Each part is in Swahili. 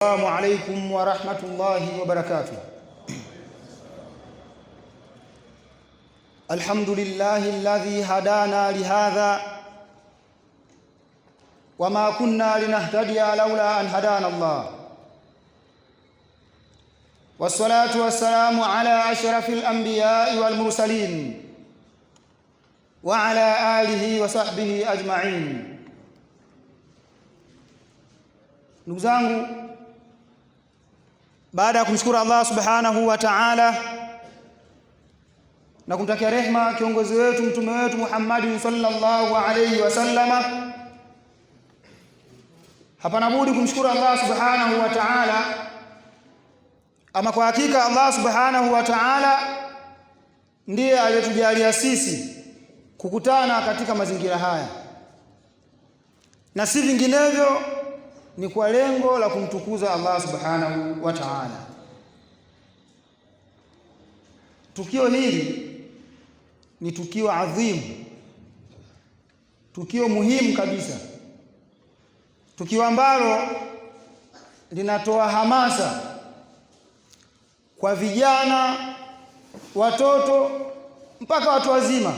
السلام عليكم ورحمة الله وبركاته. الحمد لله الذي هدانا لهذا وما كنا لنهتدي لولا أن هدانا الله، والصلاة والسلام على أشرف الأنبياء والمرسلين وعلى آله وصحبه أجمعين. Ndugu zangu, baada ya kumshukuru Allah subhanahu wa ta'ala na kumtakia rehema kiongozi wetu mtume wetu Muhammad sallallahu alayhi wasallama, hapana budi kumshukuru Allah subhanahu wa ta'ala. Ama kwa hakika Allah subhanahu wa ta'ala ndiye aliyetujalia sisi kukutana katika mazingira haya, na si vinginevyo ni kwa lengo la kumtukuza Allah subhanahu wa ta'ala. Tukio hili ni tukio adhimu, tukio muhimu kabisa, tukio ambalo linatoa hamasa kwa vijana, watoto mpaka watu wazima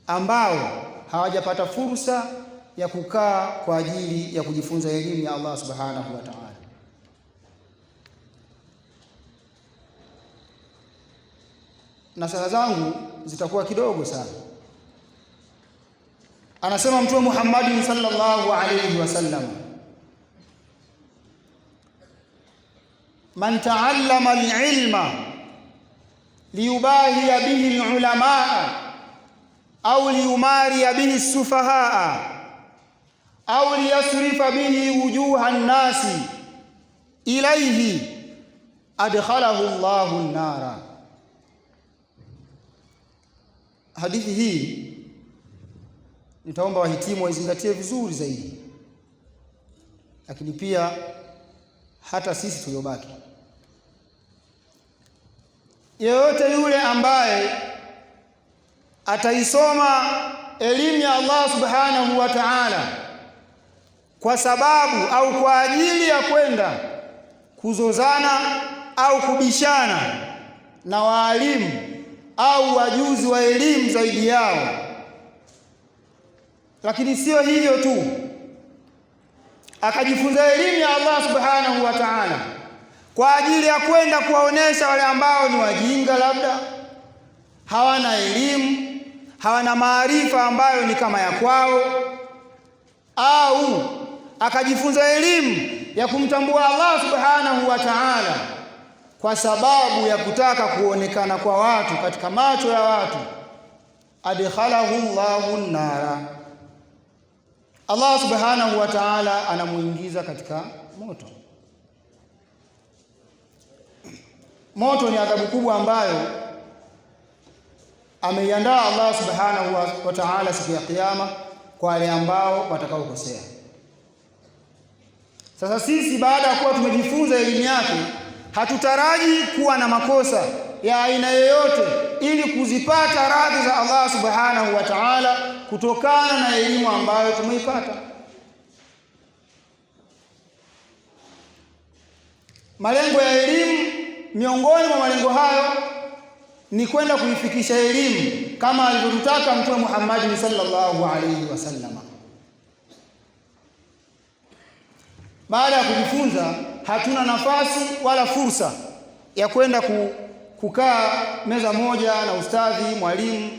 ambao hawajapata fursa ya kukaa kwa ajili ya kujifunza elimu ya Allah subhanahu wa ta'ala. Nasaha zangu zitakuwa kidogo sana. Anasema Mtume Muhammad sallallahu alayhi wasallam, man ta'allama al-ilma liyubahiya bihi al-ulamaa au liyumariya bihi as-sufahaa au liyasrifa bihi wujuha an-nasi ilayhi adkhalahu Allahu an-nara. Hadithi hii nitaomba wahitimu waizingatie vizuri zaidi, lakini pia hata sisi tuliobaki. Yeyote yule ambaye ataisoma elimu ya Allah subhanahu wa ta'ala kwa sababu au kwa ajili ya kwenda kuzozana au kubishana na waalimu au wajuzi wa elimu zaidi yao, lakini sio hivyo tu, akajifunza elimu ya Allah subhanahu wa ta'ala kwa ajili ya kwenda kuwaonesha wale ambao ni wajinga, labda hawana elimu, hawana maarifa ambayo ni kama ya kwao, au akajifunza elimu ya kumtambua Allah subhanahu wa ta'ala kwa sababu ya kutaka kuonekana kwa watu katika macho ya watu, adkhalahu Allahu an-nara, Allah subhanahu wa ta'ala anamuingiza katika moto. Moto ni adhabu kubwa ambayo ameiandaa Allah subhanahu wa ta'ala siku ya kiyama kwa wale ambao watakaokosea. Sasa sisi baada ya kuwa tumejifunza elimu yake, hatutaraji kuwa na makosa ya aina yoyote ili kuzipata radhi za Allah subhanahu wa ta'ala kutokana na elimu ambayo tumeipata. Malengo ya elimu, miongoni mwa malengo hayo ni kwenda kuifikisha elimu kama alivyotaka Mtume Muhammad sallallahu alayhi wasallam. Baada ya kujifunza, hatuna nafasi wala fursa ya kwenda kukaa meza moja na ustadhi, mwalimu.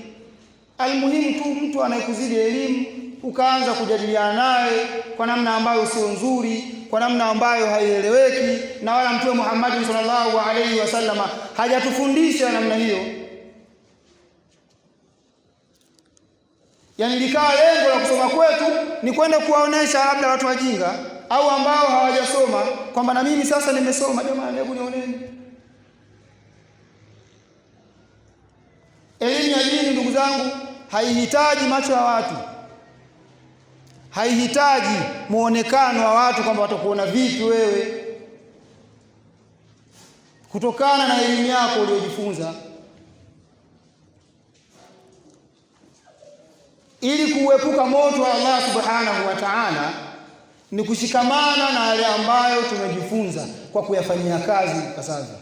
Almuhimu tu mtu anayekuzidi elimu ukaanza kujadiliana naye kwa namna ambayo sio nzuri, kwa namna ambayo haieleweki, na wala Mtume Muhammad sallallahu alayhi wasallam hajatufundisha namna hiyo. Yani likawa lengo la kusoma kwetu ni kwenda kuwaonesha labda watu wajinga au ambao hawajasoma kwamba na mimi sasa nimesoma, jamani hebu nioneni. Elimu ya dini, ndugu zangu, haihitaji macho ya watu, haihitaji muonekano wa watu kwamba watakuona vipi wewe kutokana na elimu yako uliyojifunza. Ili kuepuka moto wa Allah subhanahu wa ta'ala, ni kushikamana na yale ambayo tumejifunza kwa kuyafanyia kazi ipasavyo.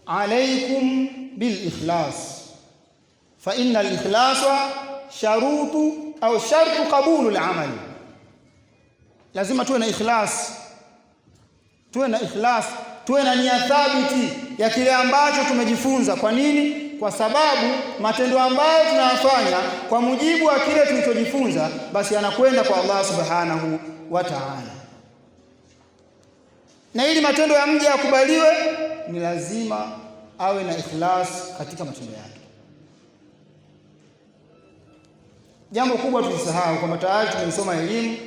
Alaikum bil ikhlas fa inna al ikhlasa shartu qabulu al amali. Lazima tuwe na ikhlas, tuwe na nia thabiti ya kile ambacho tumejifunza. Kwa nini? Kwa sababu matendo ambayo tunayafanya kwa mujibu wa kile tulichojifunza, basi yanakwenda kwa Allah subhanahu wa ta'ala. Na ili matendo ya mja yakubaliwe, ni lazima awe na ikhlas katika matendo yake. Jambo kubwa tulisahau kwamba tayari tumeisoma elimu,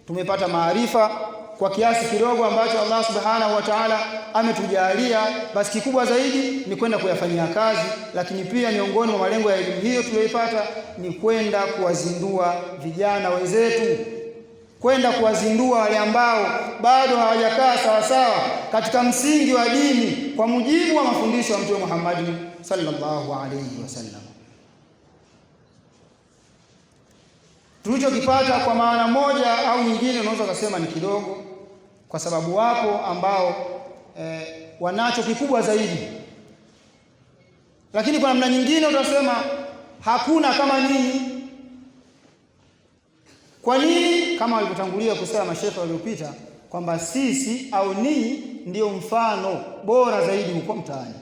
tumepata maarifa kwa kiasi kidogo ambacho Allah subhanahu wa ta'ala ametujalia, basi kikubwa zaidi ni kwenda kuyafanyia kazi. Lakini pia miongoni mwa malengo ya elimu hiyo tuliyoipata ni kwenda kuwazindua vijana wenzetu, kwenda kuwazindua wale ambao bado hawajakaa sawasawa katika msingi wa dini kwa mujibu wa mafundisho ya Mtume Muhammad sallallahu alayhi wasallam. Tulichokipata kwa maana moja au nyingine unaweza kusema ni kidogo, kwa sababu wapo ambao wanacho kikubwa zaidi, lakini kwa namna nyingine utasema hakuna kama nini. Kwa nini? Kama walivyotangulia kusema masheikh waliopita kwamba sisi au ninyi ndio mfano bora zaidi huko mtaani.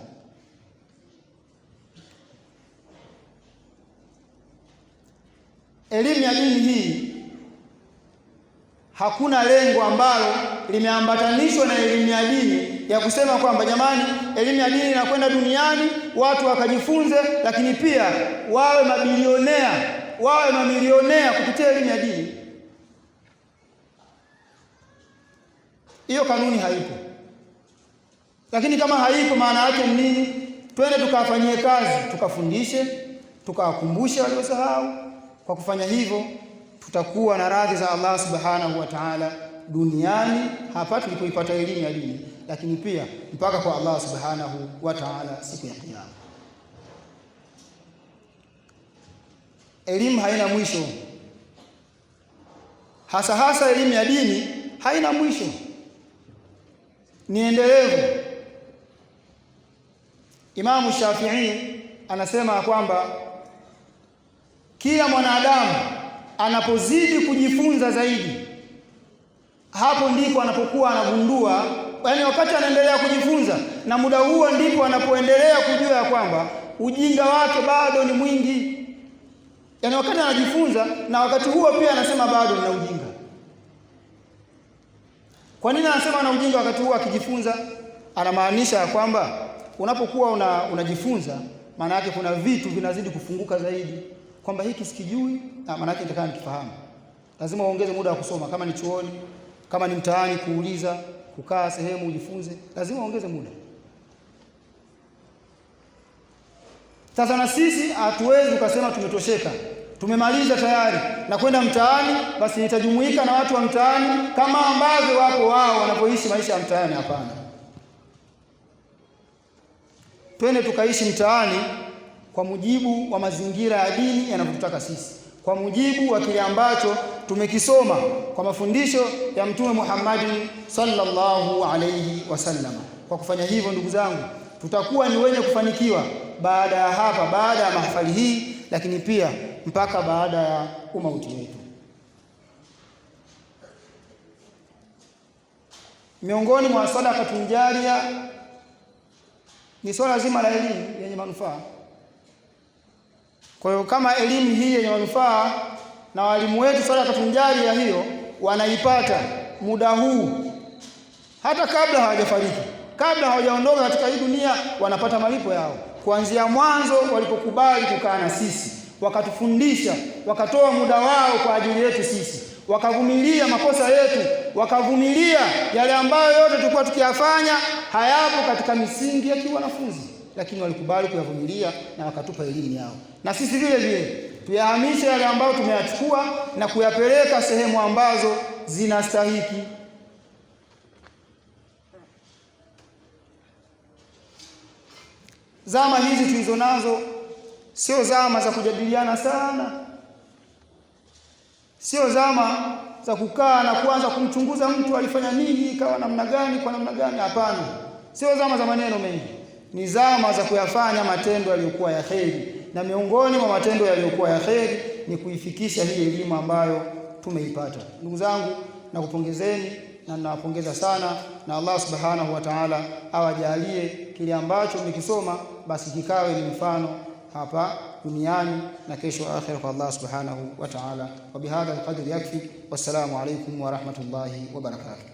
Elimu ya dini hii hakuna lengo ambalo limeambatanishwa na elimu ya dini ya kusema kwamba jamani, elimu ya dini inakwenda duniani watu wakajifunze, lakini pia wawe mabilionea, wawe mamilionea kupitia elimu ya dini. Hiyo kanuni haipo. Lakini kama haipo, maana yake ni nini? Twende tukafanyie kazi, tukafundishe, tukawakumbushe waliosahau. Kwa kufanya hivyo tutakuwa na radhi za Allah subhanahu wa ta'ala duniani hapa tulipoipata elimu ya dini, lakini pia mpaka kwa Allah subhanahu wa ta'ala siku ya Kiyama. Elimu haina mwisho, hasa elimu ya dini haina mwisho, ni endelevu. Imamu Shafi'i anasema kwamba kila mwanadamu anapozidi kujifunza zaidi, hapo ndipo anapokuwa anagundua, yaani wakati anaendelea kujifunza, na muda huo ndipo anapoendelea kujua ya kwamba ujinga wake bado ni mwingi. Yaani wakati anajifunza na wakati huo pia anasema bado nina ujinga. Kwa nini anasema ana ujinga wakati huo akijifunza? Anamaanisha ya kwamba unapokuwa unajifunza, maana yake kuna vitu vinazidi kufunguka zaidi, kwamba hiki sikijui, maana yake nitakana nikifahamu. Lazima uongeze muda wa kusoma, kama ni chuoni, kama ni mtaani, kuuliza, kukaa sehemu ujifunze, lazima uongeze muda. Sasa na sisi hatuwezi ukasema tumetosheka, tumemaliza tayari na kwenda mtaani, basi nitajumuika na watu wa mtaani kama ambavyo wapo wao wanapoishi maisha ya mtaani. Hapana, twende tukaishi mtaani kwa mujibu wa mazingira ya dini yanavyotaka sisi, kwa mujibu wa kile ambacho tumekisoma kwa mafundisho ya Mtume Muhammad sallallahu alayhi wasallam. Kwa kufanya hivyo, ndugu zangu, tutakuwa ni wenye kufanikiwa baada ya hapa, baada ya mahafali hii, lakini pia mpaka baada ya umauti wetu. Miongoni mwa sadaqatun jariya ni swala zima la elimu yenye manufaa. Kwa hiyo kama elimu hii yenye manufaa na walimu wetu sadaqatun jariya hiyo wanaipata muda huu, hata kabla hawajafariki, kabla hawajaondoka katika hii dunia, wanapata malipo yao. Kuanzia mwanzo walipokubali kukaa na sisi, wakatufundisha, wakatoa muda wao kwa ajili yetu sisi, wakavumilia makosa yetu, wakavumilia yale ambayo yote tulikuwa tukiyafanya hayapo katika misingi ya kiwanafunzi, lakini walikubali kuyavumilia na wakatupa elimu yao. Na sisi vile vile tuyahamishe yale ambayo tumeyachukua na kuyapeleka sehemu ambazo zinastahiki. Zama hizi tulizo nazo sio zama za kujadiliana sana, sio zama za kukaa na kuanza kumchunguza mtu alifanya nini, ikawa namna gani, kwa namna gani. Hapana, sio zama za maneno mengi, ni zama za kuyafanya matendo yaliyokuwa ya kheri, na miongoni mwa matendo yaliyokuwa ya kheri ni kuifikisha hii elimu ambayo tumeipata. Ndugu zangu, nakupongezeni na ninawapongeza sana, na Allah subhanahu wa ta'ala awajalie kile ambacho mlikisoma basi kikawe ni mfano hapa duniani na kesho akhira kwa Allah subhanahu wa ta'ala. Wa bihadha alqadr yakfi. Wassalamu alaykum wa rahmatullahi wa barakatuh.